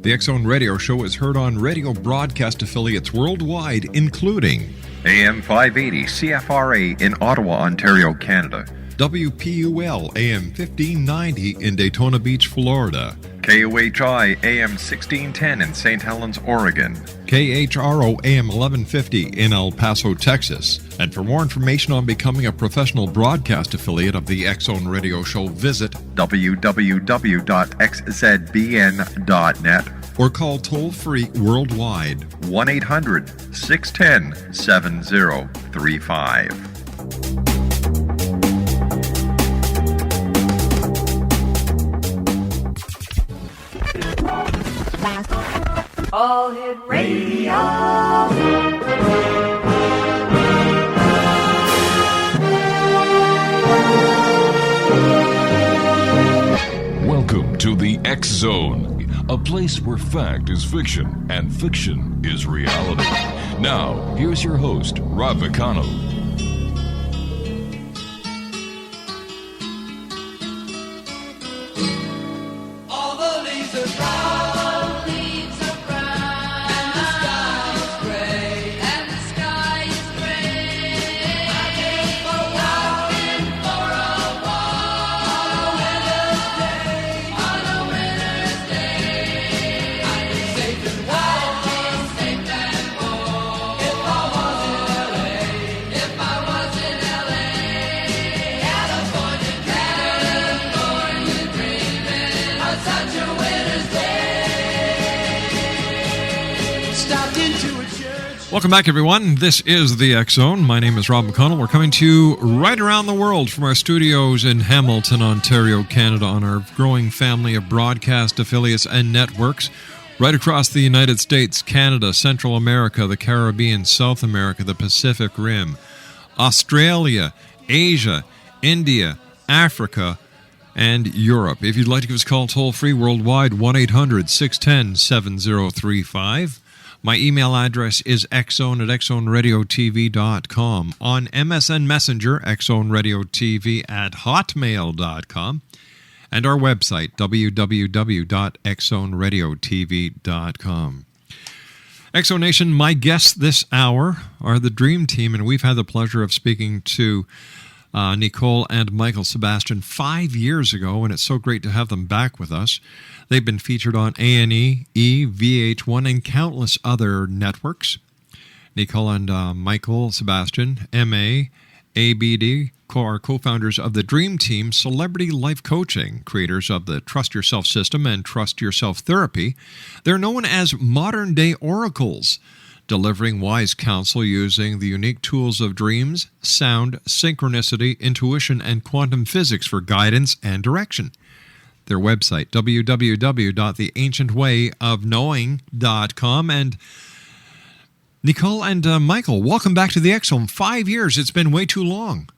The X Zone Radio Show is heard on radio broadcast affiliates worldwide, including AM 580 CFRA in Ottawa, Ontario, Canada. WPUL AM 1590 in Daytona Beach, Florida. KOHI AM 1610 in St. Helens, Oregon. KHRO AM 1150 in El Paso, Texas. And for more information on becoming a professional broadcast affiliate of the X Zone Radio Show, visit www.xzbn.net or call toll-free worldwide 1-800-610-7035. All Hit Radio. Welcome to the X Zone, a place where fact is fiction and fiction is reality. Now, here's your host, Rob McConnell. All the leaves are brown. Welcome back, everyone. This is the X Zone. My name is Rob McConnell. We're coming to you right around the world from our studios in Hamilton, Ontario, Canada, on our growing family of broadcast affiliates and networks right across the United States, Canada, Central America, the Caribbean, South America, the Pacific Rim, Australia, Asia, India, Africa, and Europe. If you'd like to give us a call toll-free worldwide, 1-800-610-7035. My email address is xzone@xzoneradiotv.com. On MSN Messenger, xzoneradiotv@hotmail.com. And our website, www.xzoneradiotv.com. X Zone Nation, my guests this hour are the Dream Team, and we've had the pleasure of speaking to Nicole and Michael Sebastian 5 years ago, and it's so great to have them back with us. They've been featured on A&E, VH1, and countless other networks. Nicole and Michael Sebastian, MA, ABD, are co-founders of the Dream Team Celebrity Life Coaching, creators of the Trust Yourself System and Trust Yourself Therapy. They're known as modern-day oracles, delivering wise counsel using the unique tools of dreams, sound, synchronicity, intuition, and quantum physics for guidance and direction. Their website, www.theancientwayofknowing.com. And Nicole and Michael, welcome back to the X Zone. 5 years. It's been way too long.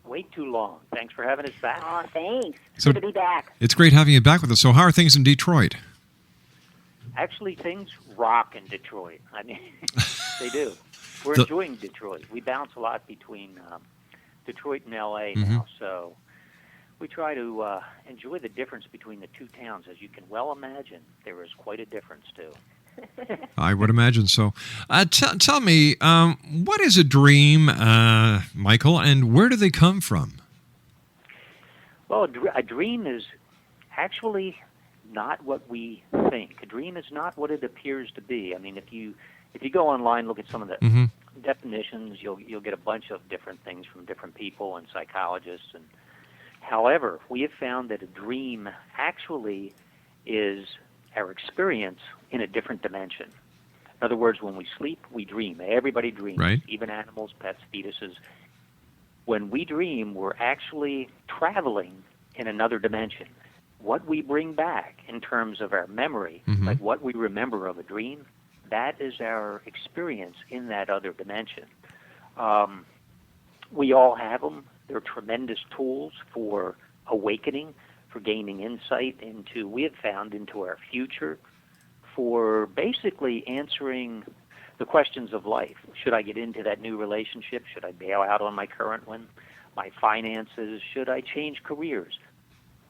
Way too long. Thanks for having us back. Oh, thanks. So, good to be back. It's great having you back with us. So how are things in Detroit? Actually, things rock in Detroit. I mean, they do. We're enjoying Detroit. We bounce a lot between Detroit and L.A. now, so we try to enjoy the difference between the two towns. As you can well imagine, there is quite a difference, too. I would imagine so. Tell me, what is a dream, Michael, and where do they come from? Well, a dream is actually not what we think. A dream is not what it appears to be. I mean, if you go online, look at some of the definitions, you'll get a bunch of different things from different people and psychologists. And however, we have found that a dream actually is our experience in a different dimension. In other words, when we sleep, we dream. Everybody dreams, right? Even animals, pets, fetuses. When we dream, we're actually traveling in another dimension. What we bring back in terms of our memory, like what we remember of a dream, that is our experience in that other dimension. We all have them. They're tremendous tools for awakening, for gaining insight into, we have found, into our future, for basically answering the questions of life. Should I get into that new relationship? Should I bail out on my current one? My finances? Should I change careers?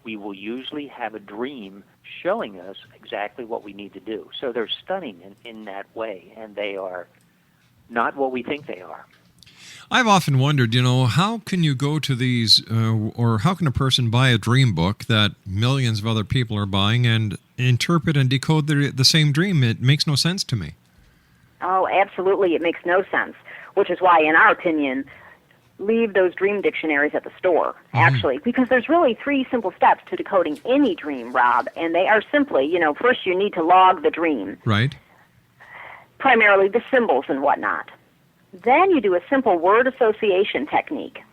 we will usually have a dream showing us exactly what we need to do. So they're stunning in that way, and they are not what we think they are. I've often wondered, how can you go to these, or how can a person buy a dream book that millions of other people are buying and interpret and decode the same dream? It makes no sense to me. Oh, absolutely, it makes no sense, which is why, in our opinion, leave those dream dictionaries at the store, actually, because there's really 3 simple steps to decoding any dream, Rob, and they are simply, first you need to log the dream. Right. Primarily the symbols and whatnot. Then you do a simple word association technique.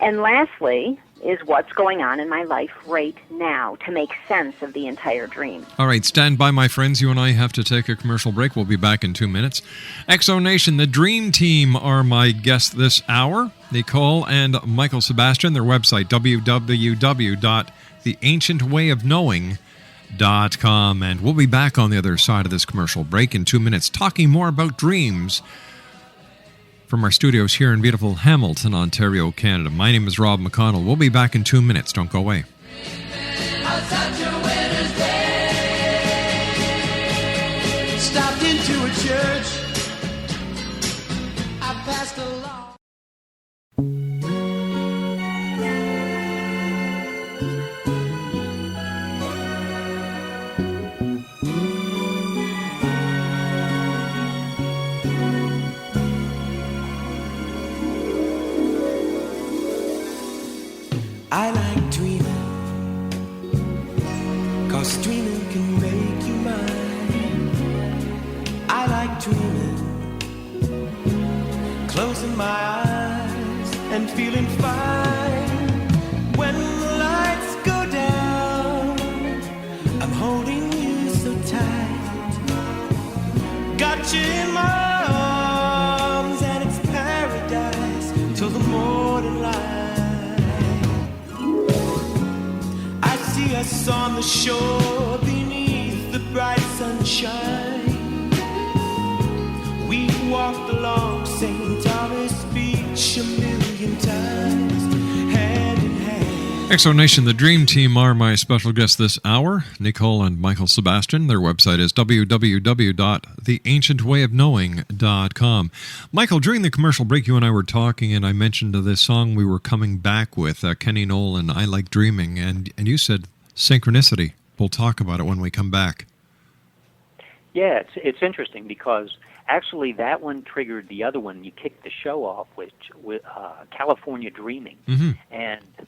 And lastly is what's going on in my life right now to make sense of the entire dream. All right, stand by, my friends. You and I have to take a commercial break. We'll be back in 2 minutes. Exo Nation, the Dream Team are my guests this hour. Nicole and Michael Sebastian. Their website, www.theancientwayofknowing.com. And we'll be back on the other side of this commercial break in 2 minutes, talking more about dreams from our studios here in beautiful Hamilton, Ontario, Canada. My name is Rob McConnell. We'll be back in 2 minutes. Don't go away. Stopped into a church. I passed along. I like dreaming, 'cause dreaming can make you mine. I like dreaming, closing my eyes and feeling fine. When the lights go down, I'm holding you so tight. Got you in my arms and it's paradise till the morning light. See us on the shore beneath the bright sunshine. We walked along St. Thomas Beach 1,000,000 times, hand in hand. Exo Nation, the Dream Team are my special guests this hour, Nicole and Michael Sebastian. Their website is www.theancientwayofknowing.com. Michael, during the commercial break, you and I were talking, and I mentioned this song we were coming back with, Kenny Knoll and I Like Dreaming, and you said synchronicity. We'll talk about it when we come back. Yeah, it's interesting because actually that one triggered the other one you kicked the show off with California Dreaming. Mm-hmm. And a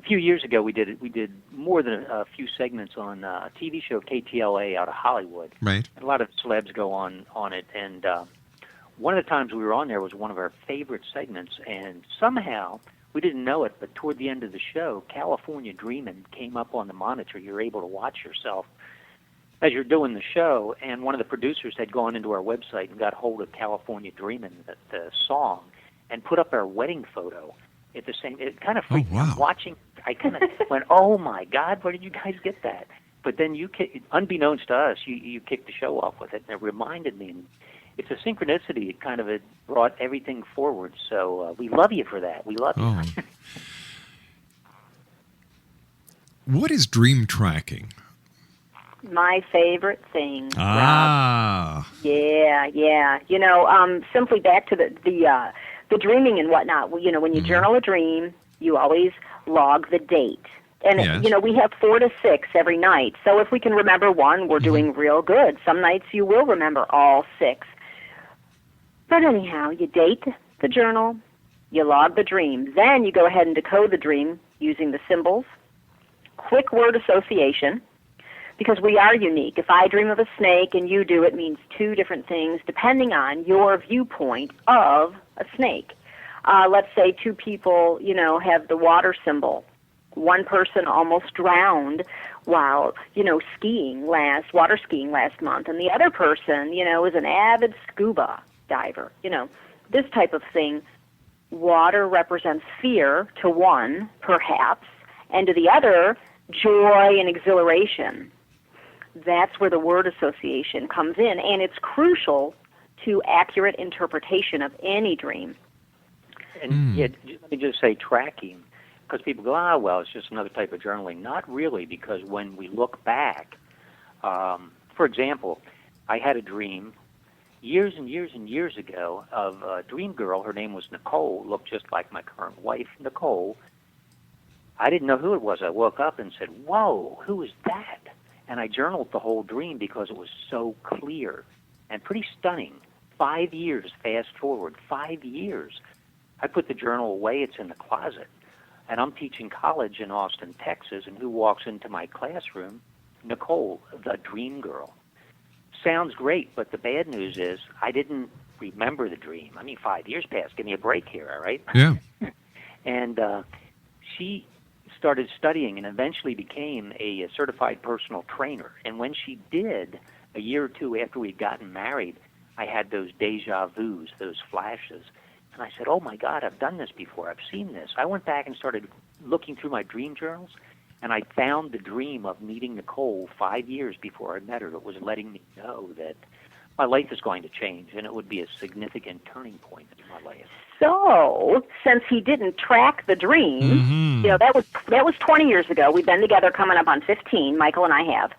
few years ago we did more than a few segments on a TV show KTLA out of Hollywood. Right. And a lot of celebs go on it, and one of the times we were on there was one of our favorite segments, and somehow we didn't know it, but toward the end of the show, California Dreamin' came up on the monitor. You're able to watch yourself as you're doing the show, and one of the producers had gone into our website and got hold of California Dreamin', the song, and put up our wedding photo at the same. It kind of freaked me out. Watching. I kind of went, "Oh my God, where did you guys get that?" But then unbeknownst to us, you kicked the show off with it, and it reminded me. And it's a synchronicity. It kind of brought everything forward. So we love you for that. We love you. Oh. What is dream tracking? My favorite thing. Ah. Rob. Yeah. Simply back to the dreaming and whatnot. When you journal a dream, you always log the date. And, yes. We have 4 to 6 every night. So if we can remember one, we're doing real good. Some nights you will remember all 6. But anyhow, you date the journal, you log the dream. Then you go ahead and decode the dream using the symbols, quick word association, because we are unique. If I dream of a snake and you do, it means 2 different things depending on your viewpoint of a snake. Let's say 2 people, have the water symbol. One person almost drowned while, water skiing last month, and the other person, is an avid scuba diver. This type of thing. Water represents fear to one, perhaps, and to the other, joy and exhilaration. That's where the word association comes in, and it's crucial to accurate interpretation of any dream. And let me just say tracking because people go, ah, well, it's just another type of journaling. Not really, because when we look back, for example, I had a dream years and years and years ago of a dream girl. Her name was Nicole, looked just like my current wife, Nicole. I didn't know who it was. I woke up and said, whoa, who is that? And I journaled the whole dream because it was so clear and pretty stunning. 5 years, fast forward, 5 years. I put the journal away. It's in the closet. And I'm teaching college in Austin, Texas, and who walks into my classroom? Nicole, the dream girl. Sounds great, but the bad news is I didn't remember the dream. I mean, 5 years passed. Give me a break here, all right? Yeah. And she started studying and eventually became a certified personal trainer. And when she did, a year or two after we'd gotten married, I had those deja vus, those flashes. And I said, oh, my God, I've done this before. I've seen this. I went back and started looking through my dream journals, and I found the dream of meeting Nicole 5 years before I met her. It was letting me know that my life is going to change, and it would be a significant turning point in my life. So, since he didn't track the dream, that was 20 years ago. We've been together coming up on 15, Michael and I have.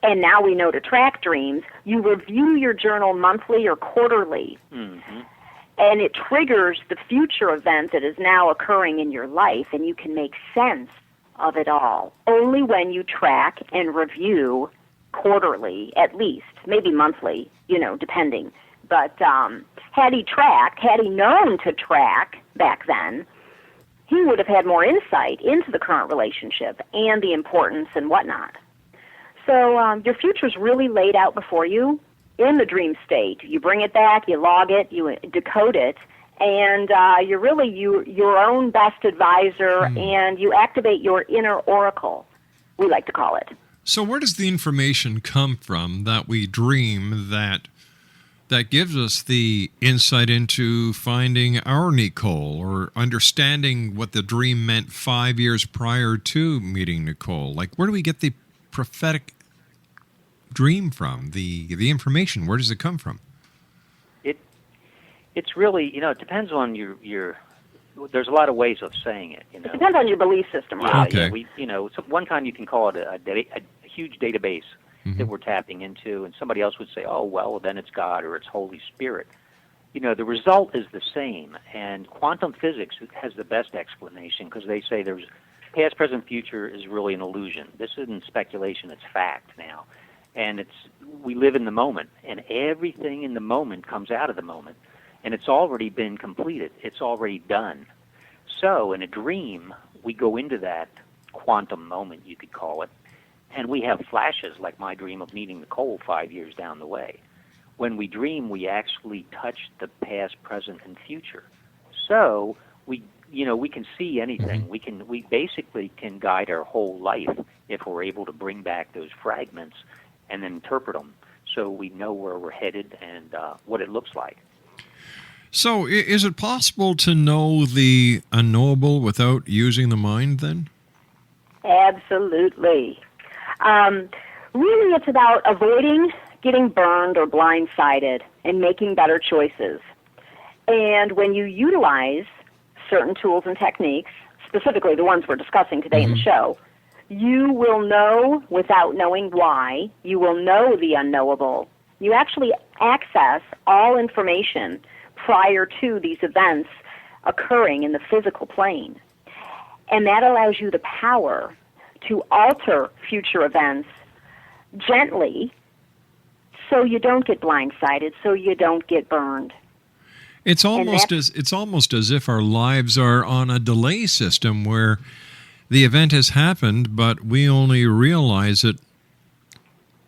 And now we know to track dreams. You review your journal monthly or quarterly. Mm-hmm. And it triggers the future event that is now occurring in your life, and you can make sense of it all. Only when you track and review quarterly, at least, maybe monthly, depending. But had he known to track back then, he would have had more insight into the current relationship and the importance and whatnot. So your future's really laid out before you in the dream state. You bring it back, you log it, you decode it, and you're really your own best advisor, and you activate your inner oracle, we like to call it. So where does the information come from that we dream that gives us the insight into finding our Nicole or understanding what the dream meant 5 years prior to meeting Nicole? Like, where do we get the prophetic dream from, the information? Where does it come from? It's really, it depends on your there's a lot of ways of saying it. It depends on your belief system, right? Okay. So one kind you can call it a huge database that we're tapping into, and somebody else would say, oh, well, then it's God or it's Holy Spirit. The result is the same, and quantum physics has the best explanation because they say there's past, present, future is really an illusion. This isn't speculation, it's fact now. And we live in the moment, and everything in the moment comes out of the moment. And it's already been completed. It's already done. So in a dream, we go into that quantum moment, you could call it, and we have flashes like my dream of meeting Nicole 5 years down the way. When we dream, we actually touch the past, present, and future. So we can see anything. We basically can guide our whole life if we're able to bring back those fragments and then interpret them so we know where we're headed and what it looks like. So is it possible to know the unknowable without using the mind then? Absolutely. Really, it's about avoiding getting burned or blindsided and making better choices. And when you utilize certain tools and techniques, specifically the ones we're discussing today in the show, you will know without knowing why. You will know the unknowable. You actually access all information prior to these events occurring in the physical plane. And that allows you the power to alter future events gently so you don't get blindsided, so you don't get burned. It's almost as if our lives are on a delay system where the event has happened, but we only realize it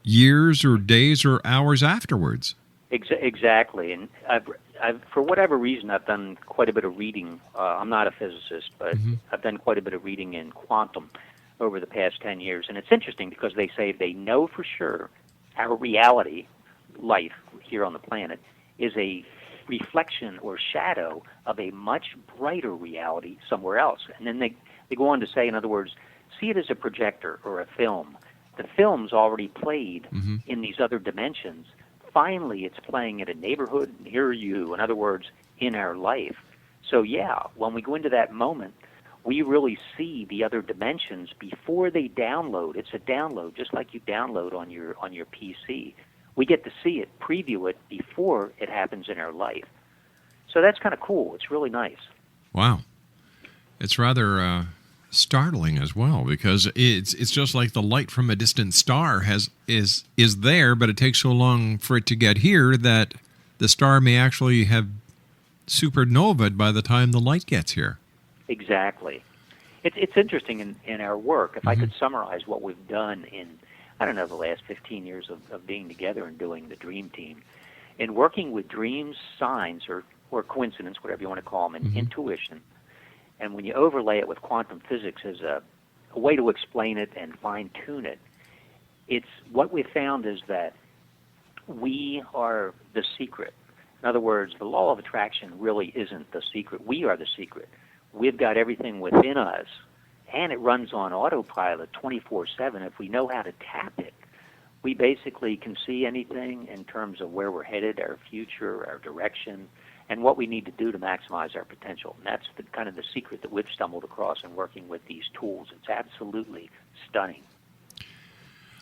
years or days or hours afterwards. Exactly. And I've, for whatever reason, I've done quite a bit of reading. I'm not a physicist, but I've done quite a bit of reading in quantum over the past 10 years. And it's interesting because they say they know for sure our reality, life here on the planet, is a reflection or shadow of a much brighter reality somewhere else. And then they go on to say, in other words, see it as a projector or a film. The film's already played in these other dimensions. Finally, it's playing at a neighborhood near you, in other words, in our life. So, yeah, when we go into that moment, we really see the other dimensions before they download. It's a download, just like you download on your PC. We get to see it, preview it before it happens in our life. So that's kind of cool. It's really nice. Wow. It's rather startling as well, because it's just like the light from a distant star is there, but it takes so long for it to get here that the star may actually have supernovaed by the time the light gets here. Exactly. It's interesting in our work. If I could summarize what we've done in, I don't know, the last 15 years of being together and doing the Dream Team, in working with dreams, signs, or coincidence, whatever you want to call them, and intuition, and when you overlay it with quantum physics as a way to explain it and fine-tune it, it's what we found is that we are the secret. In other words, the law of attraction really isn't the secret. We are the secret. We've got everything within us, and it runs on autopilot 24/7. If we know how to tap it, we basically can see anything in terms of where we're headed, our future, our direction, and what we need to do to maximize our potential. And that's kind of the secret that we've stumbled across in working with these tools. It's absolutely stunning.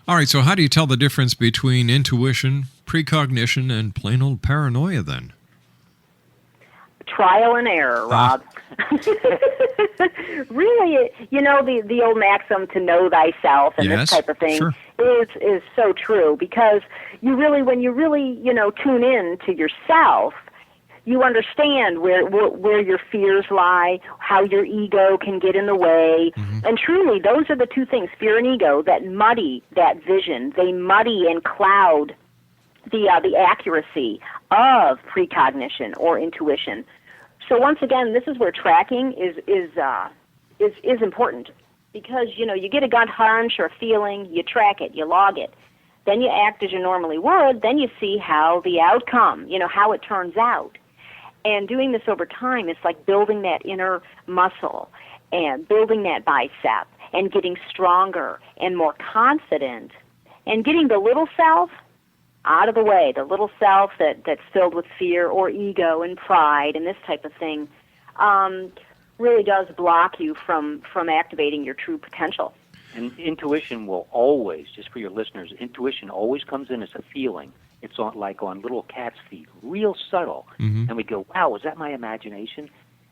All right, so how do you tell the difference between intuition, precognition, and plain old paranoia then? Trial and error, Rob. Really, the old maxim to know thyself and this type of thing is so true, because when you really tune in to yourself, you understand where your fears lie, how your ego can get in the way. And truly, those are the two things, fear and ego, that muddy that vision. They muddy and cloud the accuracy of precognition or intuition. So once again, this is where tracking is important, because you get a gut hunch or feeling, you track it, you log it, then you act as you normally would, then you see how the outcome, how it turns out. And doing this over time, it's like building that inner muscle and building that bicep and getting stronger and more confident and getting the little self out of the way, the little self that's filled with fear or ego and pride and this type of thing, really does block you from activating your true potential. And intuition will always, just for your listeners, intuition always comes in as a feeling. It's on little cat's feet, real subtle. And we go, wow, was that my imagination?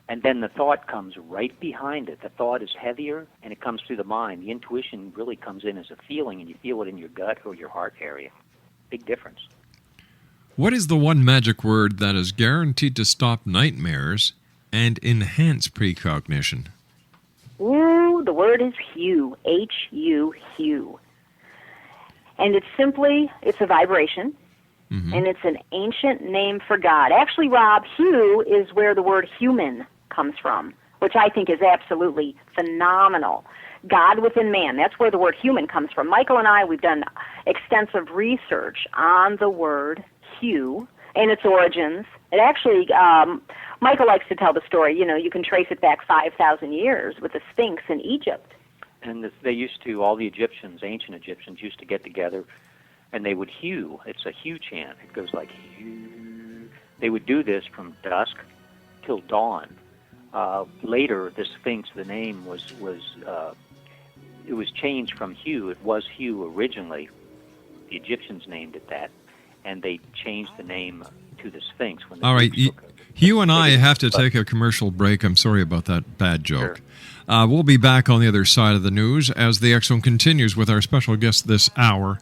And then the thought comes right behind it. The thought is heavier, and it comes through the mind. The intuition really comes in as a feeling, and you feel it in your gut or your heart area. Big difference. What is the one magic word that is guaranteed to stop nightmares and enhance precognition? Ooh, the word is Hue, H-U, Hue. And it's a vibration. And it's an ancient name for God. Actually, Rob, Hue is where the word human comes from, which I think is absolutely phenomenal. God within man, that's where the word human comes from. Michael and I, we've done extensive research on the word Hue and its origins. It actually, Michael likes to tell the story, you can trace it back 5,000 years with the Sphinx in Egypt. And they used to, all the Egyptians, ancient Egyptians, used to get together, and they would hue. It's a hue chant. It goes like hue. They would do this from dusk till dawn. Later, the Sphinx, the name was changed from Hue. It was Hue originally. The Egyptians named it that, and they changed the name to the Sphinx. When the All right, you and I have to take a commercial break. I'm sorry about that bad joke. Sure. We'll be back on the other side of the news as the X Zone continues with our special guest this hour,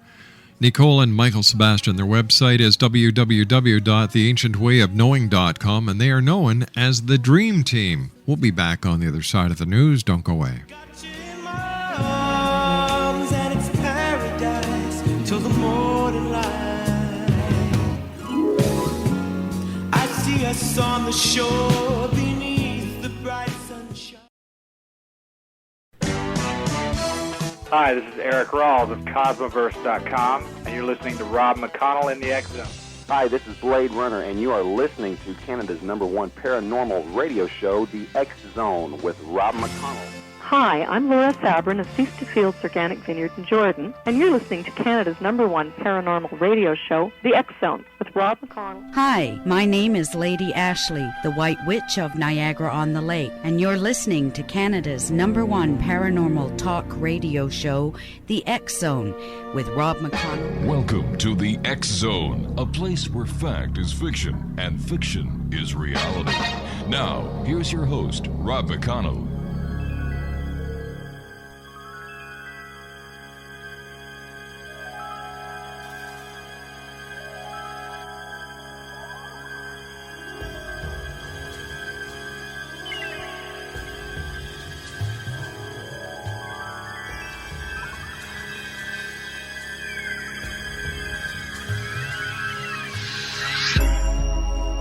Nicole and Michael Sebastian. Their website is www.theancientwayofknowing.com, and they are known as the Dream Team. We'll be back on the other side of the news. Don't go away. Got you in my arms, and it's paradise till the morning light. I see us on the shore beneath the bright sunshine. Hi, this is Eric Rawls of Cosmoverse.com, and you're listening to Rob McConnell in the X Zone. Hi, this is Blade Runner, and you are listening to Canada's #1 paranormal radio show, The X Zone, with Rob McConnell. Hi, I'm Laura Sabrin of Feast to Fields Organic Vineyard in Jordan, and you're listening to Canada's #1 paranormal radio show, The X Zone, with Rob McConnell. Hi, my name is Lady Ashley, the White Witch of Niagara-on-the-Lake, and you're listening to Canada's #1 paranormal talk radio show, The X Zone, with Rob McConnell. Welcome to The X Zone, a place where fact is fiction and fiction is reality. Now, here's your host, Rob McConnell.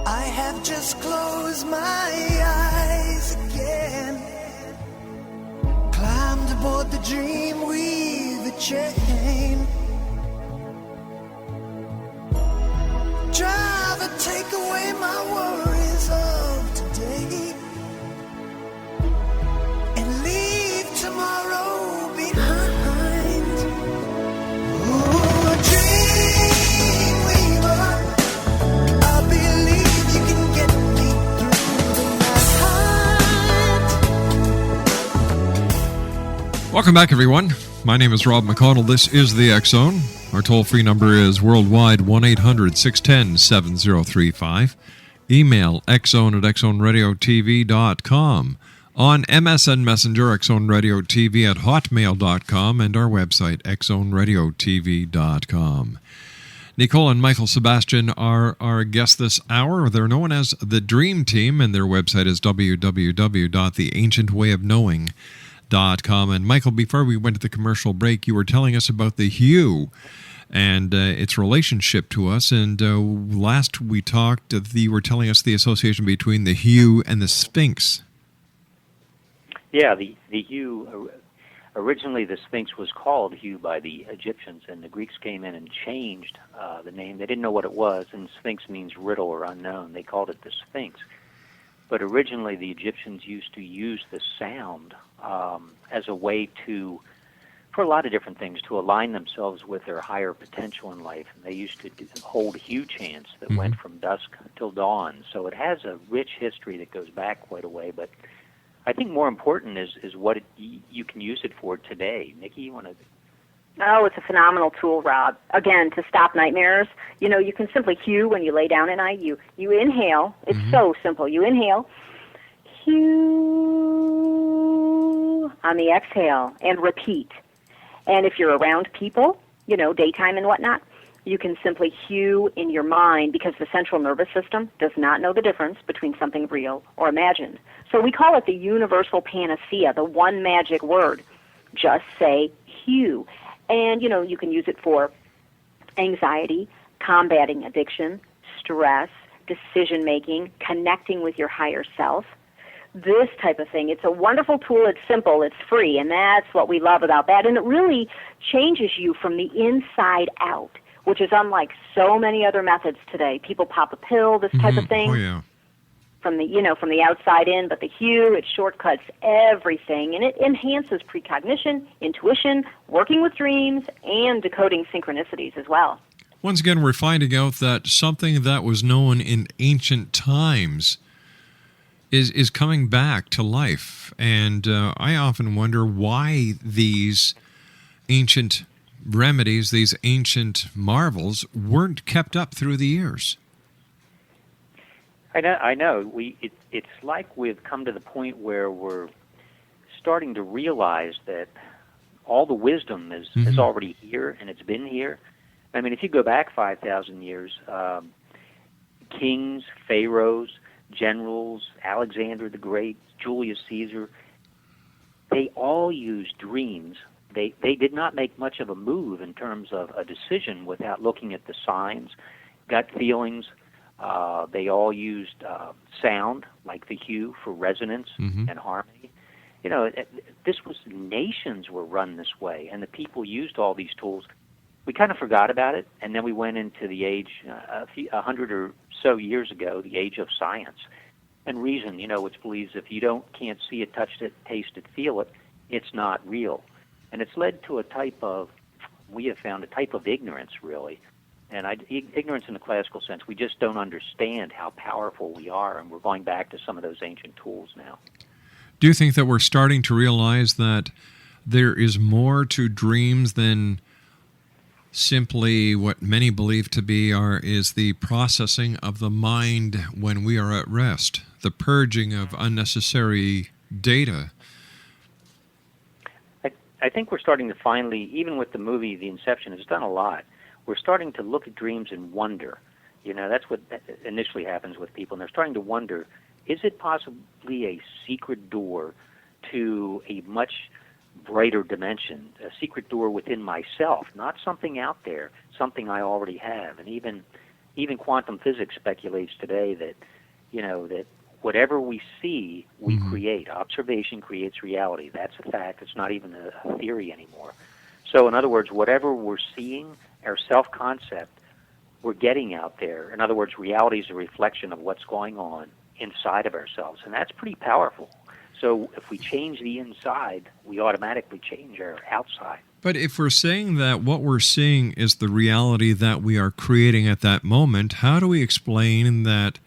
I have just closed my eyes again, climbed aboard the dream with a chain. Driver, take away my worries of today and leave tomorrow behind. Oh, dream weaver, I believe you can get me through the night. Welcome back, everyone. My name is Rob McConnell. This is the X Zone. Our toll-free number is worldwide 1-800-610-7035. Email xzone@xzoneradiotv.com. On MSN Messenger, xzoneradiotv at hotmail.com, and our website, xzoneradiotv.com. Nicole and Michael Sebastian are our guests this hour. They're known as the Dream Team, and their website is www.theancientwayofknowing.com. And Michael, before we went to the commercial break, you were telling us about the hue and its relationship to us. And last we talked, you were telling us the association between the hue and the Sphinx. Yeah, the hue, originally the Sphinx was called hue by the Egyptians, and the Greeks came in and changed the name. They didn't know what it was, and Sphinx means riddle or unknown. They called it the Sphinx. But originally the Egyptians used to use the sound as a way to, for a lot of different things, to align themselves with their higher potential in life. And they used to hold hue chants that went from dusk till dawn. So it has a rich history that goes back quite a way. But I think more important is what you can use it for today. Nikki, you want to... Oh, it's a phenomenal tool, Rob. Again, to stop nightmares, you can simply hue when you lay down at night. You inhale. It's so simple. You inhale, hue on the exhale, and repeat. And if you're around people, daytime and whatnot, you can simply hue in your mind, because the central nervous system does not know the difference between something real or imagined. So we call it the universal panacea, the one magic word. Just say hue. And, you can use it for anxiety, combating addiction, stress, decision-making, connecting with your higher self, this type of thing. It's a wonderful tool. It's simple. It's free, and that's what we love about that. And it really changes you from the inside out, which is unlike so many other methods today. People pop a pill, this type of thing. Oh, yeah. From the outside in, but the hue, it shortcuts everything, and it enhances precognition, intuition, working with dreams, and decoding synchronicities as well. Once again, we're finding out that something that was known in ancient times is coming back to life. And I often wonder why these ancient remedies, these ancient marvels, weren't kept up through the years. I know. It's like we've come to the point where we're starting to realize that all the wisdom is already here, and it's been here. I mean, if you go back 5,000 years, kings, pharaohs, generals, Alexander the Great, Julius Caesar, they all used dreams. They did not make much of a move in terms of a decision without looking at the signs, gut feelings. They all used sound, like the hue, for resonance and harmony. Nations were run this way, and the people used all these tools. We kind of forgot about it, and then we went into the age, 100 or so years ago, the age of science and reason, which believes if you can't see it, touch it, taste it, feel it, it's not real. And it's led to we have found a type of ignorance, really. And ignorance in the classical sense, we just don't understand how powerful we are, and we're going back to some of those ancient tools now. Do you think that we're starting to realize that there is more to dreams than simply what many believe to be is the processing of the mind when we are at rest, the purging of unnecessary data? I think we're starting to finally, even with the movie The Inception, it's done a lot. We're starting to look at dreams and wonder. That's what initially happens with people, and they're starting to wonder, is it possibly a secret door to a much brighter dimension, a secret door within myself, not something out there, something I already have? And even quantum physics speculates today that, that whatever we see, we create. Observation creates reality. That's a fact. It's not even a theory anymore. So in other words, whatever we're seeing, our self-concept, we're getting out there. In other words, reality is a reflection of what's going on inside of ourselves, and that's pretty powerful. So if we change the inside, we automatically change our outside. But if we're saying that what we're seeing is the reality that we are creating at that moment, how do we explain that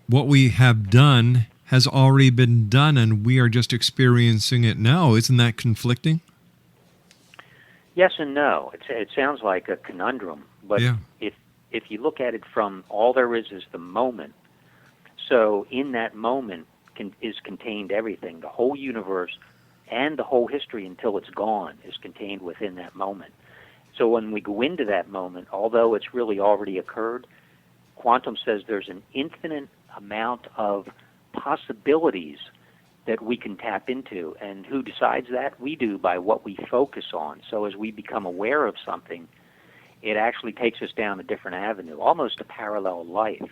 what we have done has already been done and we are just experiencing it now? Isn't that conflicting? Yes and no. It sounds like a conundrum, but yeah. if you look at it from all there is the moment, so in that moment is contained everything. The whole universe and the whole history until it's gone is contained within that moment. So when we go into that moment, although it's really already occurred, quantum says there's an infinite amount of possibilities that we can tap into. And who decides that? We do, by what we focus on. So as we become aware of something, it actually takes us down a different avenue, almost a parallel life.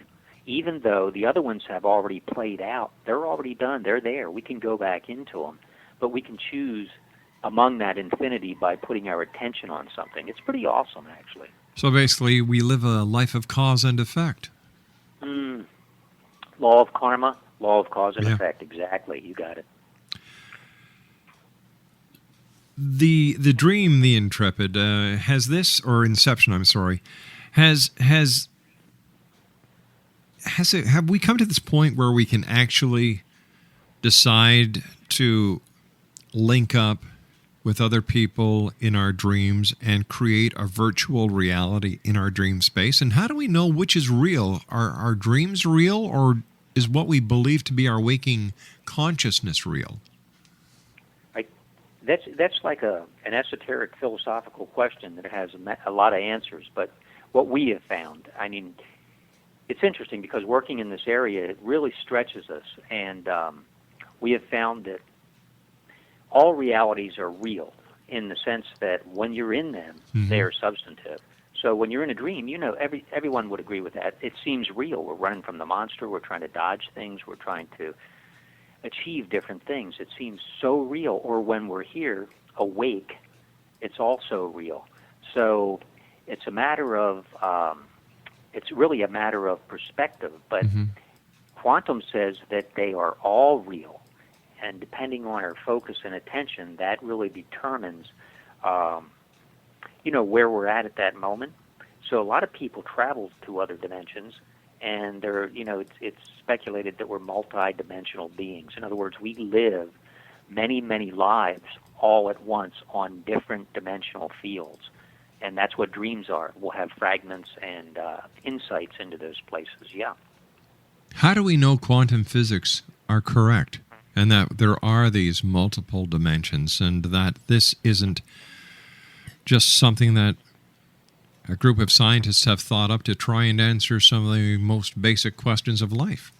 Even though the other ones have already played out, they're already done, they're there. We can go back into them, but we can choose among that infinity by putting our attention on something. It's pretty awesome, actually. So basically, we live a life of cause and effect. Law of karma, law of cause and effect, exactly. You got it. The dream, the Intrepid, has this, or Inception, I'm sorry, have we come to this point where we can actually decide to link up with other people in our dreams and create a virtual reality in our dream space? And how do we know which is real? Are our dreams real, or is what we believe to be our waking consciousness real? That's like an esoteric philosophical question that has a lot of answers. But what we have found, I mean, it's interesting because working in this area, it really stretches us. And we have found that all realities are real in the sense that when you're in them, they are substantive. So when you're in a dream, everyone would agree with that. It seems real. We're running from the monster. We're trying to dodge things. We're trying to achieve different things. It seems so real. Or when we're here, awake, it's also real. So it's a matter of, it's really a matter of perspective. But quantum says that they are all real. And depending on our focus and attention, that really determines, where we're at that moment. So a lot of people travel to other dimensions, and they're, it's speculated that we're multi-dimensional beings. In other words, we live many, many lives all at once on different dimensional fields. And that's what dreams are. We'll have fragments and insights into those places, How do we know quantum physics are correct, and that there are these multiple dimensions, and that this isn't just something that a group of scientists have thought up to try and answer some of the most basic questions of life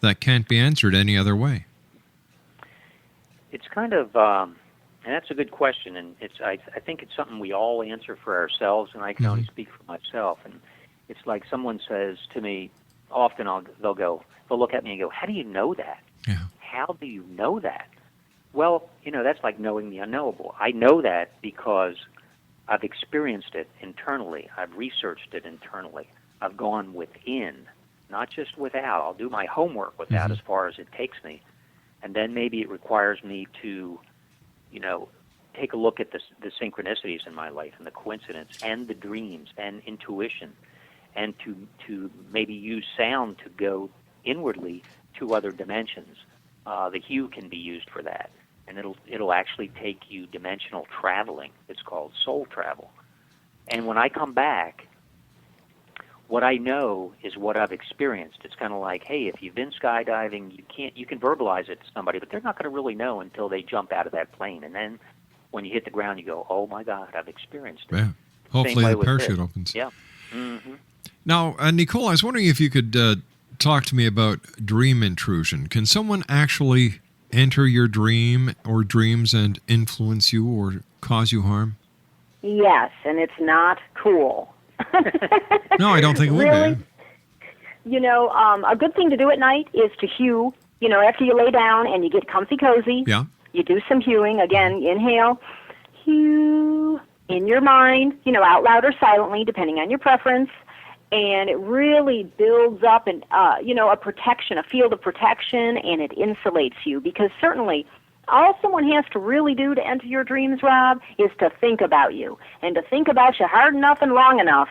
that can't be answered any other way? It's kind of, and that's a good question, and I think it's something we all answer for ourselves, and I can only speak for myself. And it's like someone says to me, often they'll look at me and go, "How do you know that?" Yeah. How do you know that? Well, that's like knowing the unknowable. I know that because I've experienced it internally. I've researched it internally. I've gone within, not just without. I'll do my homework without as far as it takes me. And then maybe it requires me to, take a look at the synchronicities in my life and the coincidence and the dreams and intuition, and to maybe use sound to go inwardly to other dimensions. The hue can be used for that, and it'll actually take you dimensional traveling. It's called soul travel. And when I come back, what I know is what I've experienced. It's kind of like, hey, if you've been skydiving, you can verbalize it to somebody, but they're not going to really know until they jump out of that plane. And then when you hit the ground, you go, oh my God, I've experienced it. Yeah. Hopefully the parachute opens. Yeah. Mm-hmm. Now, Nicole, I was wondering if you could talk to me about dream intrusion. Can someone actually enter your dream or dreams and influence you or cause you harm? Yes, and it's not cool. No, I don't think it would really, be. A good thing to do at night is to hew. After you lay down and you get comfy cozy, you do some hewing. Again, inhale, hew in your mind, out loud or silently, depending on your preference. And it really builds up a protection, a field of protection, and it insulates you. Because certainly, all someone has to really do to enter your dreams, Rob, is to think about you. And to think about you hard enough and long enough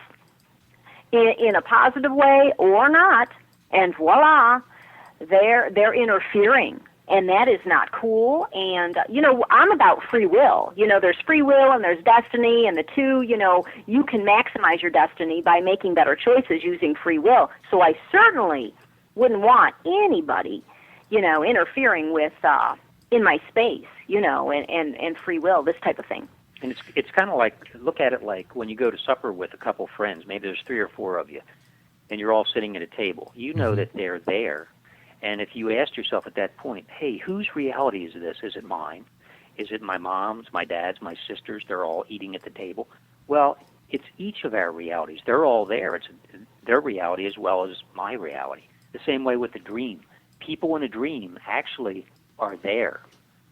in a positive way or not, and voila, they're interfering. And that is not cool. And, I'm about free will. There's free will and there's destiny, and the two, you can maximize your destiny by making better choices using free will. So I certainly wouldn't want anybody, interfering with, in my space, and free will, this type of thing. And it's kind of like, look at it like when you go to supper with a couple friends, maybe there's 3 or 4 of you, and you're all sitting at a table. You know that they're there. And if you asked yourself at that point, hey, whose reality is this? Is it mine? Is it my mom's, my dad's, my sister's? They're all eating at the table. Well, it's each of our realities. They're all there. It's their reality as well as my reality. The same way with the dream. People in a dream actually are there.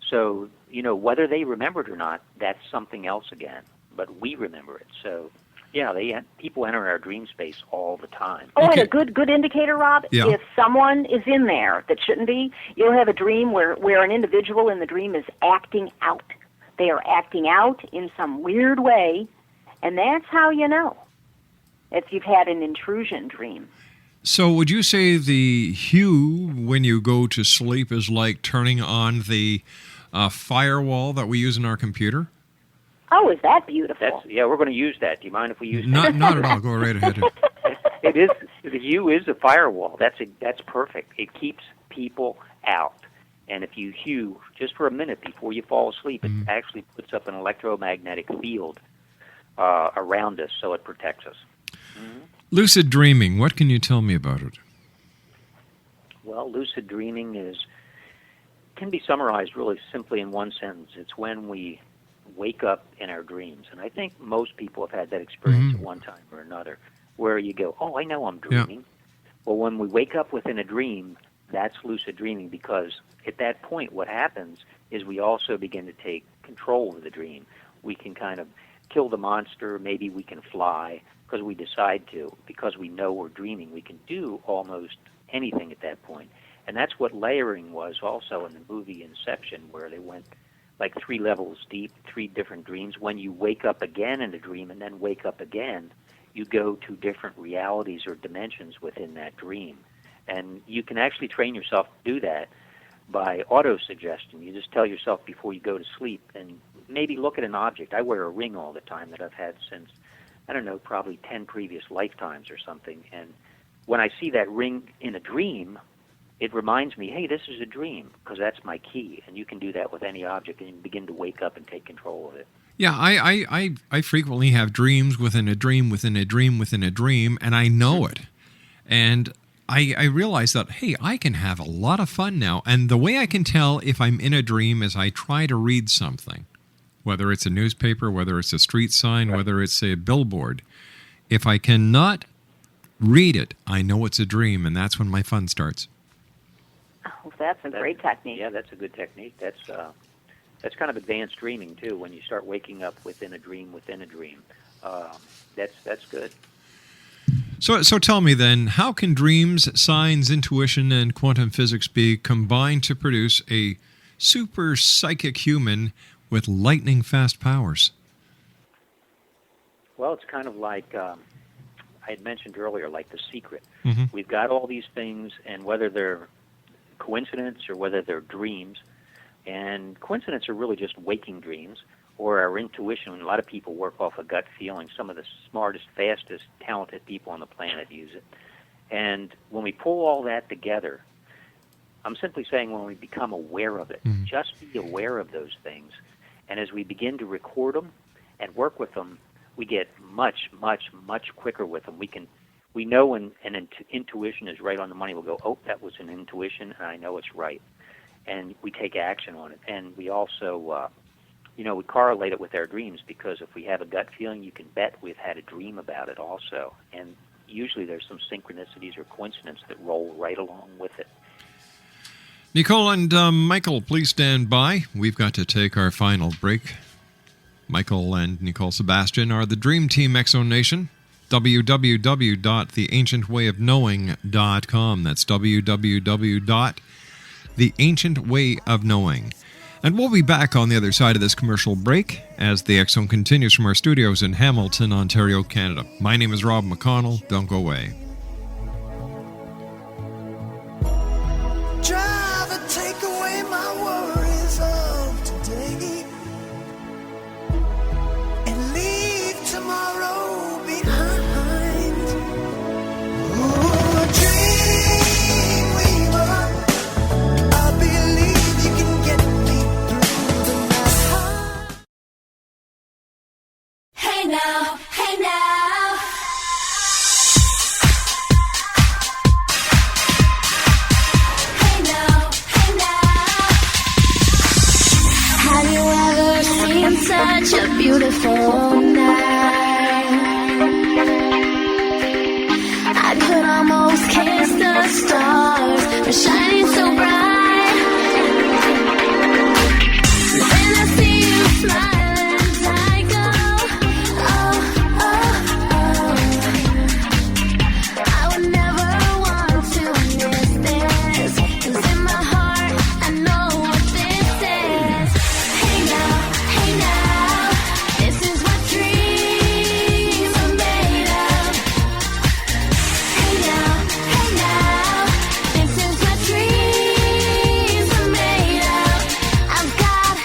So, whether they remember it or not, that's something else again. But we remember it. So, yeah, people enter our dream space all the time. Oh, and a good indicator, Rob, Yeah. if someone is in there that shouldn't be, you'll have a dream where an individual in the dream is acting out. They are acting out in some weird way, and that's how you know if you've had an intrusion dream. So would you say the hue when you go to sleep is like turning on the firewall that we use in our computer? Oh, is that beautiful? We're going to use that. Do you mind if we use that? Not at all. Go right ahead. It is. The hue is a firewall. That's perfect. It keeps people out. And if you hue just for a minute before you fall asleep, it actually puts up an electromagnetic field around us, so it protects us. Lucid dreaming. What can you tell me about it? Well, lucid dreaming can be summarized really simply in one sentence. It's when we wake up in our dreams. And I think most people have had that experience at one time or another, where you go, oh, I know I'm dreaming. Yeah. Well, when we wake up within a dream, that's lucid dreaming, because at that point what happens is we also begin to take control of the dream. We can kind of kill the monster, maybe we can fly, because we decide to, because we know we're dreaming. We can do almost anything at that point. And that's what layering was also in the movie Inception, where they went like 3 levels deep, 3 different dreams. When you wake up again in a dream and then wake up again, you go to different realities or dimensions within that dream. And you can actually train yourself to do that by auto-suggestion. You just tell yourself before you go to sleep, and maybe look at an object. I wear a ring all the time that I've had since, I don't know, probably 10 previous lifetimes or something. And when I see that ring in a dream, it reminds me, hey, this is a dream, because that's my key. And you can do that with any object, and you begin to wake up and take control of it. Yeah, I frequently have dreams within a dream within a dream within a dream, and I know it. And I realize that, hey, I can have a lot of fun now. And the way I can tell if I'm in a dream is I try to read something, whether it's a newspaper, whether it's a street sign, whether it's a billboard. If I cannot read it, I know it's a dream, and that's when my fun starts. Oh, that's a great technique. Yeah, that's a good technique. That's kind of advanced dreaming, too, when you start waking up within a dream within a dream. That's good. So tell me then, how can dreams, signs, intuition, and quantum physics be combined to produce a super psychic human with lightning-fast powers? Well, it's kind of like I had mentioned earlier, like The Secret. Mm-hmm. We've got all these things, and whether they're coincidence or whether they're dreams, and coincidence are really just waking dreams, or our intuition. A lot of people work off a gut feeling. Some of the smartest, fastest, talented people on the planet use it. And when we pull all that together, I'm simply saying when we become aware of it, just be aware of those things. And as we begin to record them and work with them, we get much, much, much quicker with them. We know when an intuition is right on the money. We'll go, oh, that was an intuition, and I know it's right. And we take action on it. And we also... we correlate it with our dreams, because if we have a gut feeling, you can bet we've had a dream about it also. And usually there's some synchronicities or coincidence that roll right along with it. Nicole and Michael, please stand by. We've got to take our final break. Michael and Nicole Sebastian are the Dream Team Exo Nation. www.theancientwayofknowing.com. That's www.theancientwayofknowing. And we'll be back on the other side of this commercial break as the X Zone continues from our studios in Hamilton, Ontario, Canada. My name is Rob McConnell. Don't go away. Driver, take away my worries of today and leave tomorrow behind. Oh, dream weaver, I believe you can get me through the night. Hey now, hey now. Hey now, hey now. Have you ever seen such a beautiful night? I could almost kiss the stars, they're shining so bright. When I see you smiling, I go, oh, oh, oh. I would never want to miss this, 'cause in my heart I know what this is. Hey now, this is what dreams are made of. Hey now, this is what dreams are made of. I've got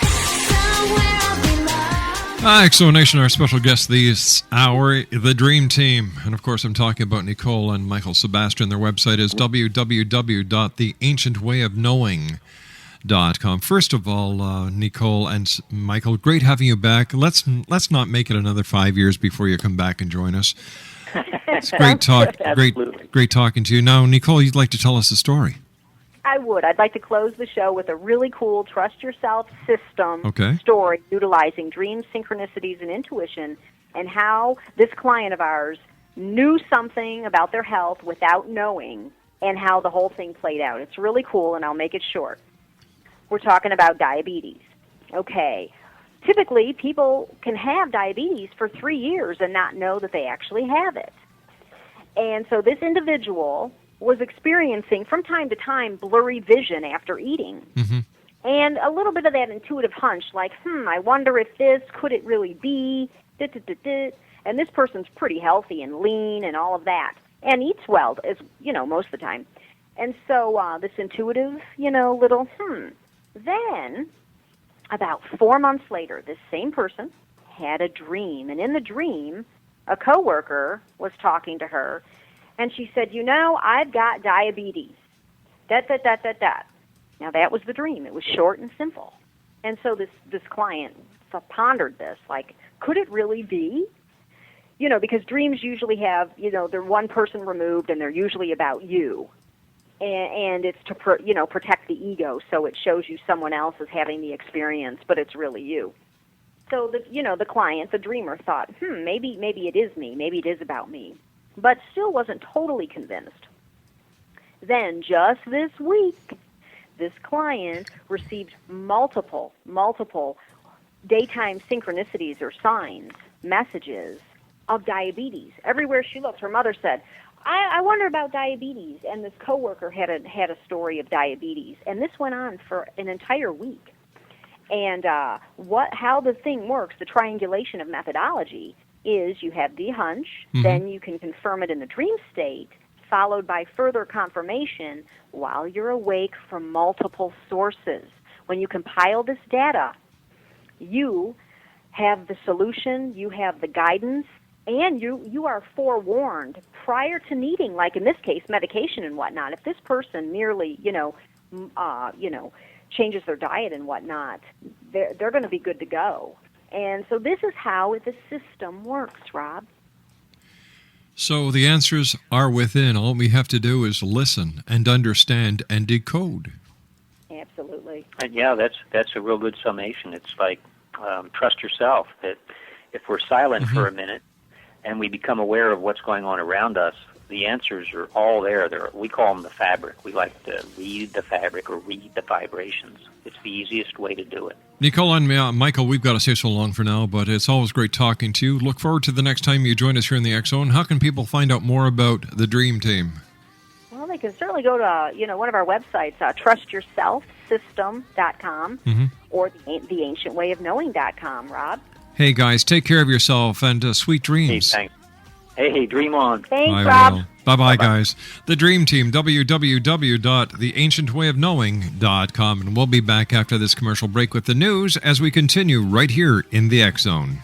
somewhere I'll belong. Exo Nation, our special guest this hour, the Dream Team. And of course, I'm talking about Nicole and Michael Sebastian. Their website is www.theancientwayofknowing.com. First of all, Nicole and Michael, great having you back. Let's not make it another 5 years before you come back and join us. It's great talk. Great talking to you. Now, Nicole, you'd like to tell us a story. I would. I'd like to close the show with a really cool trust yourself system Okay. story utilizing dreams, synchronicities, and intuition, and how this client of ours knew something about their health without knowing, and how the whole thing played out. It's really cool, and I'll make it short. We're talking about diabetes. Okay. Typically, people can have diabetes for 3 years and not know that they actually have it. And so this individual was experiencing, from time to time, blurry vision after eating. Mm-hmm. And a little bit of that intuitive hunch, like, I wonder if this, could it really be? And this person's pretty healthy and lean and all of that, and eats well, as most of the time. And so this intuitive, little Then, about 4 months later, this same person had a dream, and in the dream, a coworker was talking to her, and she said, I've got diabetes. Now, that was the dream. It was short and simple. And so this client pondered this, like, could it really be? Because dreams usually have, they're one person removed, and they're usually about you. And it's to, protect the ego, so it shows you someone else is having the experience, but it's really you. So, the client, the dreamer, thought, maybe it is me. Maybe it is about me. But still wasn't totally convinced. Then, just this week, this client received multiple daytime synchronicities or signs, messages of diabetes. Everywhere she looked, her mother said, I wonder about diabetes, and this coworker had a story of diabetes, and this went on for an entire week. And how the thing works, the triangulation of methodology, is you have the hunch, then you can confirm it in the dream state, followed by further confirmation while you're awake from multiple sources. When you compile this data, you have the solution, you have the guidance, and you are forewarned prior to needing, like in this case, medication and whatnot. If this person merely, changes their diet and whatnot, they're going to be good to go. And so this is how the system works, Rob. So the answers are within. All we have to do is listen and understand and decode. Absolutely. And yeah, that's a real good summation. It's like trust yourself. That if we're silent for a minute and we become aware of what's going on around us, the answers are all there. We call them the fabric. We like to read the fabric or read the vibrations. It's the easiest way to do it. Nicole and Michael, we've got to say so long for now, but it's always great talking to you. Look forward to the next time you join us here in the X Zone. How can people find out more about the Dream Team? Well, they can certainly go to one of our websites, trustyourselfsystem.com or theancientwayofknowing.com, Rob. Hey, guys, take care of yourself and sweet dreams. Hey, thanks. Hey, dream on. Thanks, Rob. Bye-bye, guys. The Dream Team, www.theancientwayofknowing.com. And we'll be back after this commercial break with the news as we continue right here in the X Zone.